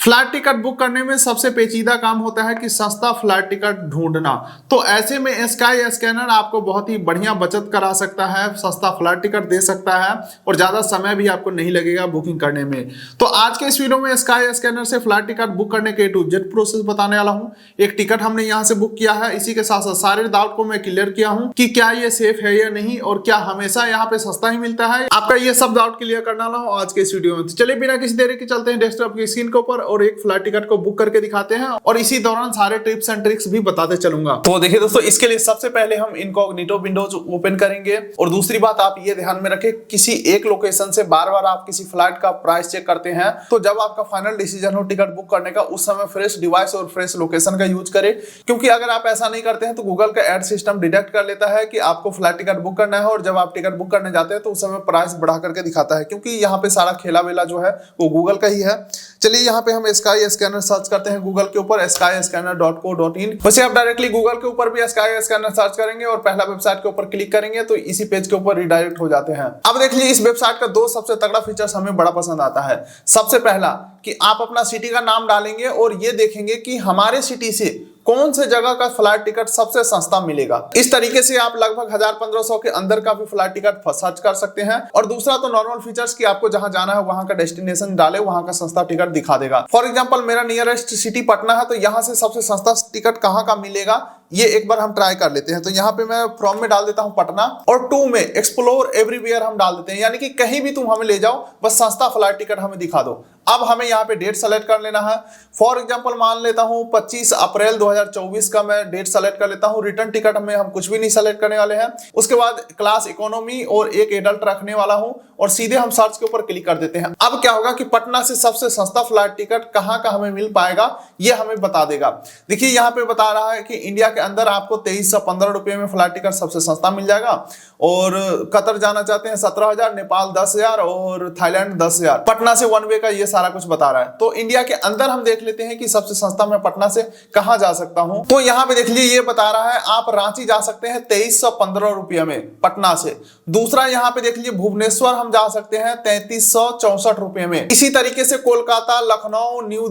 Flight ticket book करने में सबसे पेचीदा काम होता है कि सस्ता फ्लाइट टिकट ढूंढना। तो ऐसे में स्काई स्कैनर आपको बहुत ही बढ़िया बचत करा सकता है, सस्ता फ्लाइट टिकट दे सकता है और ज्यादा समय भी आपको नहीं लगेगा बुकिंग करने में। तो आज के इस वीडियो में स्काई स्कैनर से फ्लाइट टिकट बुक करने के A to Z प्रोसेस बताने वाला हूँ। एक टिकट हमने यहाँ से बुक किया है, इसी के साथ साथ सारे डाउट को मैं क्लियर किया हूँ कि क्या ये सेफ है या नहीं और क्या हमेशा यहाँ पे सस्ता ही मिलता है। आपका ये सब डाउट क्लियर करने वाला हूँ आज के इस वीडियो में। तो चलिए बिना किसी देरी के चलते हैं डेस्कटॉप की स्क्रीन के ऊपर और एक फ्लाइट टिकट को बुक करके दिखाते हैं और इसी दौरान सारे टिप्स एंड ट्रिक्स भी बताते चलूंगा। तो देखिए दोस्तों, इसके लिए सबसे पहले हम इनकॉग्निटो विंडोज ओपन करेंगे और दूसरी बात आप ये ध्यान में रखें, किसी एक लोकेशन से बार बार आप किसी फ्लाइट का प्राइस चेक करते हैं तो जब आपका फाइनल डिसीजन हो टिकट बुक करने का, उस समय फ्रेश डिवाइस और फ्रेश लोकेशन का यूज करें। क्योंकि अगर आप ऐसा नहीं करते हैं तो गूगल का एड सिस्टम डिटेक्ट कर लेता है कि आपको फ्लाइट टिकट बुक करना है और जब आप टिकट बुक करने जाते हैं तो उस समय प्राइस बढ़ा करके दिखाता है, क्योंकि यहाँ पे सारा खेला वेला जो है वो गूगल का ही है। चलिए यहाँ पे हम स्काई स्कैनर सर्च करते हैं गूगल के ऊपर skyscanner.co.in। वैसे आप डायरेक्टली गूगल के ऊपर भी स्काई स्कैनर सर्च करेंगे और पहला वेबसाइट के ऊपर क्लिक करेंगे तो इसी पेज के ऊपर रिडायरेक्ट हो जाते हैं। अब देख लीजिए, इस वेबसाइट का दो सबसे तगड़ा फीचर्स हमें बड़ा पसंद आता है। सबसे पहला कि आप अपना सिटी का नाम डालेंगे और ये देखेंगे कि हमारे सिटी से कौन से जगह का फ्लाइट टिकट सबसे सस्ता मिलेगा। इस तरीके से आप लगभग 1000-1500 के अंदर का भी फ्लाइट टिकट सर्च कर सकते हैं। और दूसरा तो नॉर्मल फीचर्स कि आपको जहां जाना है वहां का डेस्टिनेशन डाले, वहां का सस्ता टिकट दिखा देगा। फॉर एग्जांपल मेरा नियरेस्ट सिटी पटना है तो यहां से सबसे सस्ता टिकट कहां का मिलेगा ये एक बार हम ट्राई कर लेते हैं। तो यहाँ पे मैं फ्रॉम में डाल देता हूं पटना और टू में एक्सप्लोर एवरीवेयर हम डाल देते हैं, यानी कि कहीं भी तुम हमें ले जाओ, बस सस्ता फ्लाइट टिकट हमें दिखा दो। अब हमें यहाँ पे डेट सेलेक्ट कर लेना है। फॉर एग्जांपल मान लेता हूँ 25 अप्रैल 2024 का मैं डेट सेलेक्ट कर लेता हूँ। रिटर्न टिकट में हम कुछ भी नहीं सेलेक्ट करने वाले हैं। उसके बाद क्लास इकोनॉमी और एक एडल्ट रखने वाला हूँ और सीधे हम सर्च के ऊपर क्लिक कर देते हैं। अब क्या होगा कि पटना से सबसे सस्ता फ्लाइट टिकट कहाँ का हमें मिल पाएगा ये हमें बता देगा। देखिए यहाँ पे बता रहा है कि इंडिया के अंदर आपको 2315 रुपए में फ्लाइट टिकट सबसे सस्ता मिल जाएगा और कतर जाना चाहते हैं 17,000, नेपाल 10,000 और थाईलैंड 10,000। पटना से वन वे का ये सारा कुछ बता रहा है। तो इंडिया के अंदर हम देख लेते हैं कि सबसे सस्ता मैं पटना से कहां जा सकता हूं। तो यहां पे देख लीजिए, ये बता रहा है आप रांची जा सकते हैं 2315 रुपये में पटना से। दूसरा यहां पे देख लीजिए भुवनेश्वर हम जा सकते हैं 3364 रुपये में। इसी तरीके से कोलकाता, लखनऊ, न्यू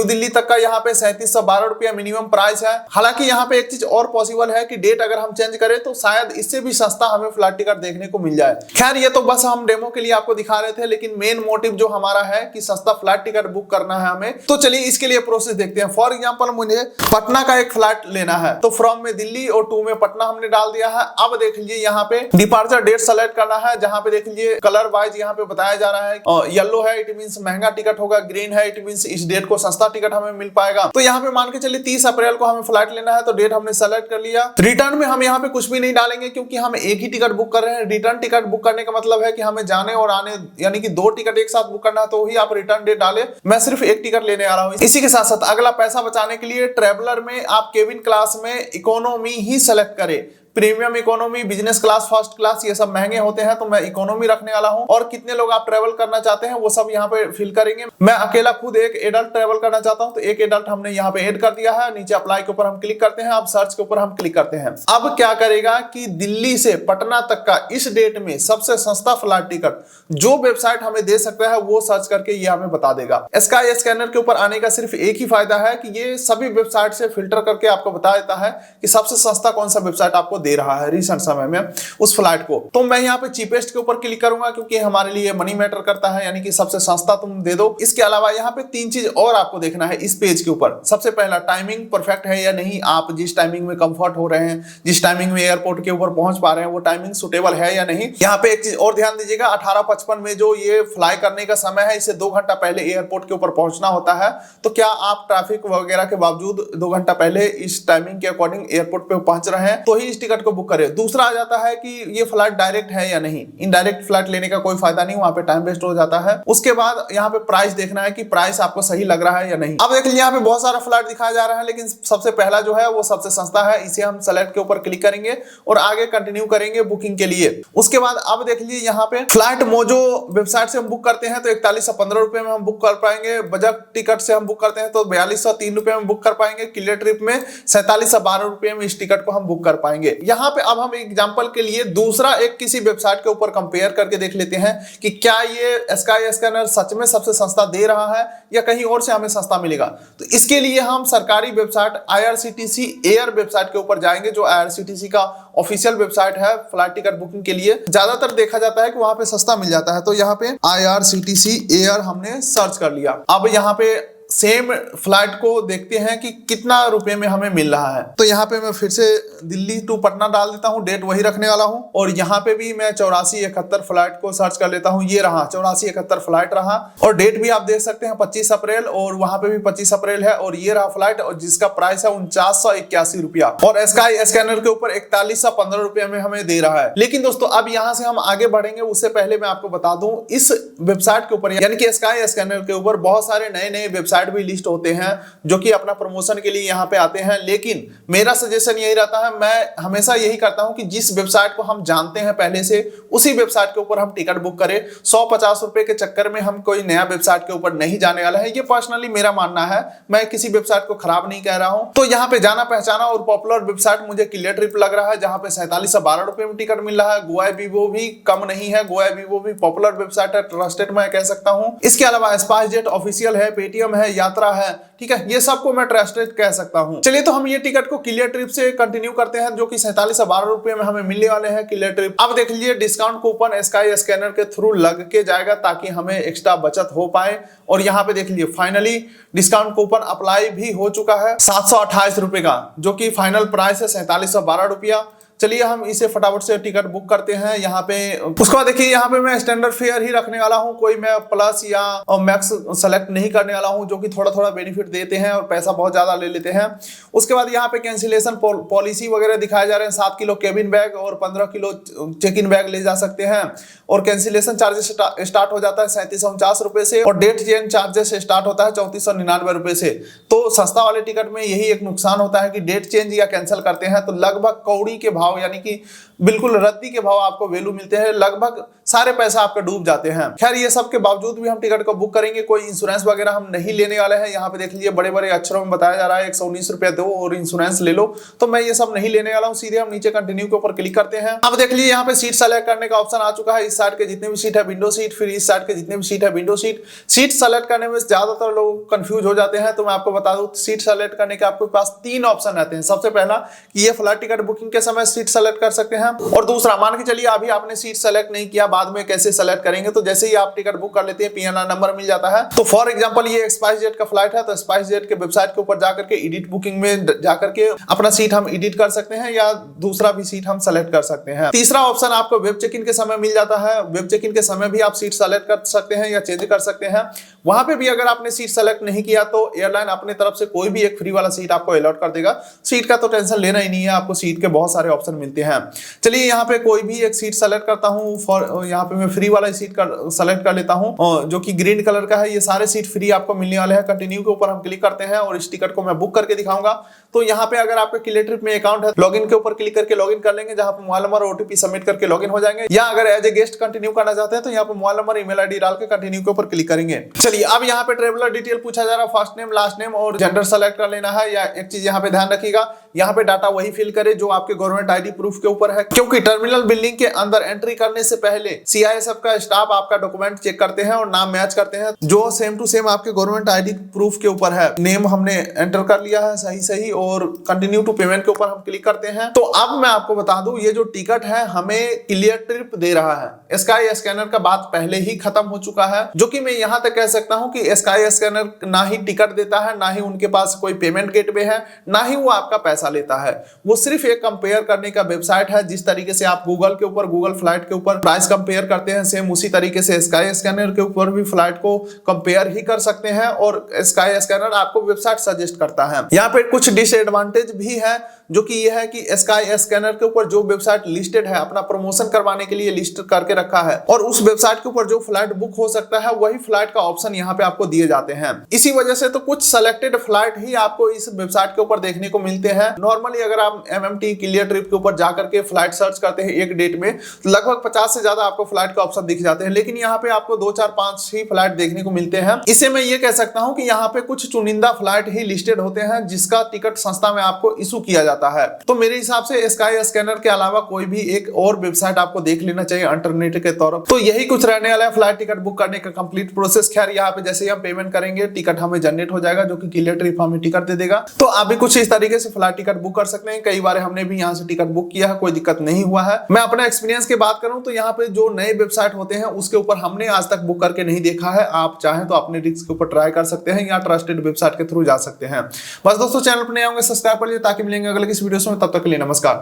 दिल्ली तक का यहाँ पे 3712 रुपया मिनिमम प्राइस है। हालांकि यहाँ पे एक चीज और पॉसिबल है कि डेट अगर हम चेंज करें तो शायद इससे भी सस्ता हमें फ्लाइट टिकट देखने को मिल जाए। खैर ये तो बस हम डेमो के लिए आपको दिखा रहे थे, लेकिन मेन मोटिव जो हमारा है कि सस्ता फ्लाइट टिकट बुक करना है हमें। तो चलिए इसके लिए प्रोसेस देखते हैं। फॉर एग्जांपल मुझे पटना का एक फ्लाइट लेना है तो फ्रॉम में दिल्ली और टू में पटना हमने डाल दिया है। अब देख लीजिए यहाँ पे डिपार्चर डेट सेलेक्ट करना है, जहां पे देख लीजिए कलर वाइज यहाँ पे बताया जा रहा है। येलो है इट मींस महंगा टिकट होगा, ग्रीन है इट मींस इस डेट को सस्ता टिकट हमें मिल पाएगा। तो यहाँ पे मान के चलिए 30 अप्रैल को हमें फ्लाइट लेना है तो डेट हमने सेलेक्ट कर लिया। रिटर्न में हम यहाँ पे कुछ भी नहीं डालेंगे क्योंकि हम एक ही टिकट बुक कर रहे हैं। रिटर्न टिकट बुक करने का मतलब है कि हमें जाने और आने यानी कि 2 टिकट एक साथ बुक करना है, तो ही आप रिटर्न डेट डाले। मैं सिर्फ एक टिकट लेने आ रहा हूं। इसी के साथ साथ अगला पैसा बचाने के लिए ट्रेवलर में आप केबिन क्लास में इकोनॉमी ही सेलेक्ट करें। Premium economy, business class, first class ये सब महंगे होते हैं तो मैं इकोनॉमी रखने वाला हूं। और कितने लोग आप ट्रेवल करना चाहते हैं वो सब यहाँ पे फिल करेंगे। मैं अकेला खुद एक एडल्ट ट्रेवल करना चाहता हूं तो एक एडल्ट हमने यहाँ पे ऐड कर दिया है। नीचे अप्लाई के ऊपर हम क्लिक करते हैं, अब सर्च के ऊपर हम क्लिक करते हैं। अब क्या करेगा कि दिल्ली से पटना तक का इस डेट में सबसे सस्ता फ्लाइट टिकट जो वेबसाइट हमें दे सकता है वो सर्च करके ये हमें बता देगा। स्काई स्कैनर के ऊपर आने का सिर्फ एक ही फायदा है कि ये सभी वेबसाइट से फिल्टर करके आपको बता देता है कि सबसे सस्ता कौन सा वेबसाइट आपको दे रहा है रिसेंट समय में उस फ्लाइट को। तो मैं यहाँ पे चीपेस्ट के ऊपर क्लिक करूंगा क्योंकि हमारे लिए मनी मैटर करता है, यानी कि सबसे सस्ता तुम दे दो। इसके अलावा यहाँ पे 3 चीज और आपको देखना है इस पेज के ऊपर। सबसे पहला, टाइमिंग परफेक्ट है या नहीं, आप जिस टाइमिंग में कंफर्ट हो रहे हैं, जिस टाइमिंग में एयरपोर्ट के ऊपर पहुंच पा रहे हैं वो टाइमिंग सुटेबल है या नहीं। यहाँ पे एक चीज और ध्यान दीजिएगा, 18:55 में जो ये फ्लाई करने का समय है इससे 2 घंटा पहले एयरपोर्ट के ऊपर पहुंचना होता है। तो क्या आप ट्रैफिक वगैरह के बावजूद 2 घंटा पहले इस टाइमिंग के अकॉर्डिंग एयरपोर्ट पे पहुंच रहे हैं तो ही इस टिकट को बुक करें। दूसरा आ जाता है कि ये फ्लाइट डायरेक्ट है या नहीं। इनडायरेक्ट फ्लाइट लेने का कोई फायदा नहीं, वहां पे टाइम वेस्ट हो जाता है। उसके बाद यहाँ पे प्राइस देखना है कि प्राइस आपको सही लग रहा है या नहीं। अब देख लीजिए यहाँ पे बहुत सारा फ्लाइट दिखाया जा रहा है, लेकिन सबसे पहला जो है वो सबसे सस्ता है। इसे हम सेलेक्ट के ऊपर क्लिक करेंगे और आगे कंटिन्यू करेंगे बुकिंग के लिए। उसके बाद अब देख लीजिए यहाँ पे फ्लाइट मोजो वेबसाइट से हम बुक करते हैं तो 4115 रुपए में हम बुक कर पाएंगे। बजट टिकट से हम बुक करते हैं तो 4203 रुपए में बुक कर पाएंगे। क्लियर ट्रिप में 4712 रुपए में इस टिकट को हम बुक कर पाएंगे। यहाँ पे अब हम एग्जांपल के लिए दूसरा एक किसी वेबसाइट के ऊपर कंपेयर करके देख लेते हैं कि क्या ये स्काई स्कैनर सच में सबसे सस्ता दे रहा है या कहीं और से हमें सस्ता मिलेगा। तो इसके लिए हम सरकारी वेबसाइट IRCTC एयर वेबसाइट के ऊपर जाएंगे, जो IRCTC का ऑफिशियल वेबसाइट है फ्लाइट टिकट बुकिंग के लिए। ज्यादातर देखा जाता है कि वहां पे सस्ता मिल जाता है। तो यहाँ पे IRCTC एयर हमने सर्च कर लिया। अब यहाँ पे सेम फ्लाइट को देखते हैं कि कितना रुपए में हमें मिल रहा है। तो यहाँ पे मैं फिर से दिल्ली टू पटना डाल देता हूँ, डेट वही रखने वाला हूँ। और यहाँ पे भी मैं 8471 फ्लाइट को सर्च कर लेता हूँ। ये रहा 8471 फ्लाइट रहा, और डेट भी आप देख सकते हैं 25 अप्रैल, और वहां पे भी 25 अप्रैल है। और ये रहा फ्लाइट, और जिसका प्राइस है 4981 रुपया, और स्काई स्कैनर के ऊपर 4115 रुपये में हमें दे रहा है। लेकिन दोस्तों अब यहाँ से हम आगे बढ़ेंगे, उससे पहले मैं आपको बता दूं, इस वेबसाइट के ऊपर यानी कि स्काई स्कैनर के ऊपर बहुत सारे नए नए वेबसाइट भी लिस्ट होते हैं जो कि अपना प्रमोशन के लिए यहाँ पे आते हैं। लेकिन मेरा सजेशन यही रहता है, मैं हमेशा यही करता हूं कि जिस वेबसाइट को हम जानते हैं पहले से, उसी वेबसाइट के ऊपर हम टिकट बुक करें। 150 रुपए के चक्कर में हम कोई नया वेबसाइट के ऊपर नहीं जाने वाला है। ये पर्सनली मेरा मानना है, मैं किसी वेबसाइट को खराब नहीं कह रहा हूं। तो यहाँ पे जाना पहचाना और पॉपुलर वेबसाइट मुझे क्लियर ट्रिप लग रहा है, जहां पे 47 से 12 रुपए में टिकट मिल रहा है। गोआईबीबो भी कम नहीं है, गोआईबीबो भी पॉपुलर वेबसाइट है, ट्रस्टेड मैं कह सकता हूं। इसके अलावा स्पाइसजेट ऑफिशियल है, पेटीएम है, यात्रा है, ठीक है, ये सबको मैं ट्रस्टेड कह सकता हूं। चलिए तो हम ये टिकट को क्लियर ट्रिप से कंटिन्यू करते हैं, जो कि 47 से 12 रुपए में हमें मिलने वाले हैं क्लियर ट्रिप। अब देख लीजिए डिस्काउंट कूपन स्काई स्कैनर के थ्रू लग के जाएगा ताकि हमें एक्स्ट्रा बचत हो पाए। और यहाँ पे देख लीजिए फाइनली डिस्काउंट कूपन अप्लाई भी हो चुका है 728 रुपए का, जो कि फाइनल प्राइस है 4712 रुपया। चलिए हम इसे फटाफट से टिकट बुक करते हैं यहाँ पे। उसके बाद देखिए यहाँ पे मैं स्टैंडर्ड फेयर ही रखने वाला हूँ, कोई मैं प्लस या मैक्स सेलेक्ट नहीं करने वाला हूँ, जो कि थोड़ा थोड़ा बेनिफिट देते हैं और पैसा बहुत ज्यादा ले लेते हैं। उसके बाद यहाँ पे कैंसिलेशन पॉलिसी वगैरह दिखाए जा रहे हैं। 7 किलो केबिन बैग और 15 किलो चेक इन बैग ले जा सकते हैं। और कैंसिलेशन चार्जेस स्टार्ट हो जाता है 3749 रुपए से, और डेट चेंज चार्जेस स्टार्ट होता है 3499 रुपए से। तो सस्ता वाले टिकट में यही एक नुकसान होता है कि डेट चेंज या कैंसिल करते हैं तो लगभग कौड़ी के भाव यानी कि बिल्कुल रद्दी के भाव आपको वैल्यू मिलते हैं, लगभग सारे पैसा आपके डूब जाते हैं। खैर ये सब के बावजूद भी हम टिकट को बुक करेंगे, कोई इंश्योरेंस वगैरह हम नहीं लेने वाले हैं। यहाँ पे देख लीजिए बड़े बड़े अक्षरों में बताया जा रहा है 119 रुपया दो और इंश्योरेंस ले लो, तो मैं ये सब नहीं लेने वाला हूँ। सीधे हम नीचे कंटिन्यू के ऊपर क्लिक करते हैं। अब देख लीजिए यहाँ पे सीट सेलेक्ट करने का ऑप्शन आ चुका है। इस साइड के जितने भी सीट है विंडो सीट, फिर इस साइड के जितने भी सीट है विंडो सीट। सीट सेलेक्ट करने में ज्यादातर लोग कंफ्यूज हो जाते हैं, तो मैं आपको बता दूं सीट सेलेक्ट करने के आपके पास 3 ऑप्शन रहते हैं। सबसे पहला कि ये फ्लाइट टिकट बुकिंग के समय सीट सेलेक्ट कर सकते हैं, और दूसरा मान के चलिए अभी आपने सीट सेलेक्ट नहीं किया, बाद में कैसे सेलेक्ट करेंगे। तो जैसे ही आप टिकट बुक कर लेते हैं PNR नंबर मिल जाता है। तो फॉर एग्जांपल ये स्पाइसजेट का फ्लाइट है, तो स्पाइसजेट के वेबसाइट के ऊपर जाकर के एडिट बुकिंग में जाकर के अपना सीट हम एडिट कर सकते हैं या दूसरा भी सीट हम सेलेक्ट कर सकते हैं। तीसरा ऑप्शन आपको वेब चेक इन के समय मिल जाता है। वेब चेक इन के समय भी आप सीट सेलेक्ट कर सकते हैं या चेंज कर सकते हैं। वहां पे भी अगर आपने सीट सेलेक्ट नहीं किया तो एयरलाइन अपने तरफ से कोई भी एक फ्री वाला सीट आपको अलॉट कर देगा। सीट का तो टेंशन लेना ही नहीं है, आपको सीट के बहुत सारे ऑप्शन मिलते हैं। चलिए यहाँ पे कोई भी एक सीट सेलेक्ट करता हूँ। फॉर यहाँ पे मैं फ्री वाला सीट सेलेक्ट कर लेता हूँ, जो कि ग्रीन कलर का है। ये सारे सीट फ्री आपको मिलने वाले हैं। कंटिन्यू के ऊपर हम क्लिक करते हैं और इस टिकट को मैं बुक करके दिखाऊंगा। तो यहाँ पे अगर आपके क्लियर ट्रिप में अकाउंट है, लॉगिन के ऊपर क्लिक करके लॉगिन कर लेंगे, जहां पे मोबाइल नंबर OTP सबमिट करके लॉगिन हो जाएंगे। या अगर एज ए गेस्ट कंटिन्यू करना चाहते हैं तो यहाँ पे मोबाइल नंबर ईमेल आईडी डाल के कंटिन्यू के ऊपर क्लिक करेंगे। चलिए अब यहाँ पे ट्रेवलर डिटेल पूछा जा रहा है, फर्स्ट नेम लास्ट नेम और जेंडर सेलेक्ट कर लेना है। या एक चीज यहाँ पे ध्यान रखिएगा, यहाँ पे डाटा वही फिल करे जो आपके गवर्नमेंट ID प्रूफ के ऊपर है, क्योंकि टर्मिनल बिल्डिंग के अंदर एंट्री करने से पहले CISF का स्टाफ आपका डॉक्यूमेंट चेक करते हैं और नाम मैच करते हैं जो सेम टू सेम आपके गवर्नमेंट ID प्रूफ के ऊपर है। नेम हमने एंटर कर लिया है सही और कंटिन्यू टू पेमेंट के ऊपर हम क्लिक करते हैं। तो अब मैं आपको बता दूं, ये जो टिकट है हमें क्लियर ट्रिप दे रहा है। स्काई स्कैनर का बात पहले ही खत्म हो चुका है, जो कि मैं यहां तक कह सकता हूं कि स्काई स्कैनर ना ही टिकट देता है, ना ही उनके पास कोई पेमेंट गेटवे है, ना ही वो आपका पैसा लेता है। वो सिर्फ एक कंपेयर करने का वेबसाइट है। जिस तरीके से आप गूगल के ऊपर, गूगल फ्लाइट के ऊपर प्राइस कंपेयर करते हैं, सेम उसी तरीके से स्काई स्कैनर के ऊपर भी फ्लाइट को कंपेयर ही कर सकते हैं। और स्काई स्कैनर आपको वेबसाइट सजेस्ट करता है। यहाँ पे कुछ डिसएडवांटेज भी है, जो कि यह है कि स्काई स्कैनर के ऊपर जो वेबसाइट लिस्टेड है, अपना प्रमोशन करवाने के लिए लिस्ट करके रखा है, और उस वेबसाइट के ऊपर जो फ्लाइट बुक हो सकता है वही फ्लाइट का ऑप्शन यहाँ पे आपको दिए जाते हैं। इसी वजह से तो कुछ सेलेक्टेड फ्लाइट ही आपको इस वेबसाइट के ऊपर देखने को मिलते हैं। नॉर्मली अगर आप MMT क्लियर ट्रिप के ऊपर जाकर के फ्लाइट सर्च करते हैं एक डेट में, तो लगभग 50 से ज्यादा आपको फ्लाइट का ऑप्शन दिख जाते हैं, लेकिन यहाँ पे आपको 2, 4, 5 ही फ्लाइट देखने को मिलते हैं। इसे मैं ये कह सकता हूँ कि यहाँ पे कुछ चुनिंदा फ्लाइट ही लिस्टेड होते हैं जिसका टिकट सस्ता में आपको इशू किया जाता जाता है। तो मेरे हिसाब से स्काई स्कैनर के अलावा कोई भी एक और वेबसाइट आपको देख लेना चाहिए अल्टरनेटिव के तौर पर। तो यही कुछ रहने वाला है फ्लाइट टिकट बुक करने का कंप्लीट प्रोसेस। खैर यहाँ पे जैसे ही हम पेमेंट करेंगे टिकट हमें जनरेट हो जाएगा, जो कि क्लियर ट्रिप हमें टिकट दे देगा। तो आप भी कुछ इस तरीके से फ्लाइट टिकट बुक कर सकते हैं। कई बार हमने भी यहाँ से टिकट बुक किया है, कोई दिक्कत नहीं हुआ है। मैं अपना एक्सपीरियंस की बात करूं तो यहाँ पे जो नए वेबसाइट होते हैं उसके ऊपर हमने आज तक बुक करके नहीं देखा है। आप चाहें तो अपने रिस्क के ऊपर ट्राई कर सकते हैं या ट्रस्टेड वेबसाइट के थ्रू जा सकते हैं। बस दोस्तों, चैनल पर नए होंगे सब्सक्राइब कर लीजिए ताकि मिलेंगे अगले किसी वीडियो में। तब तक के लिए नमस्कार।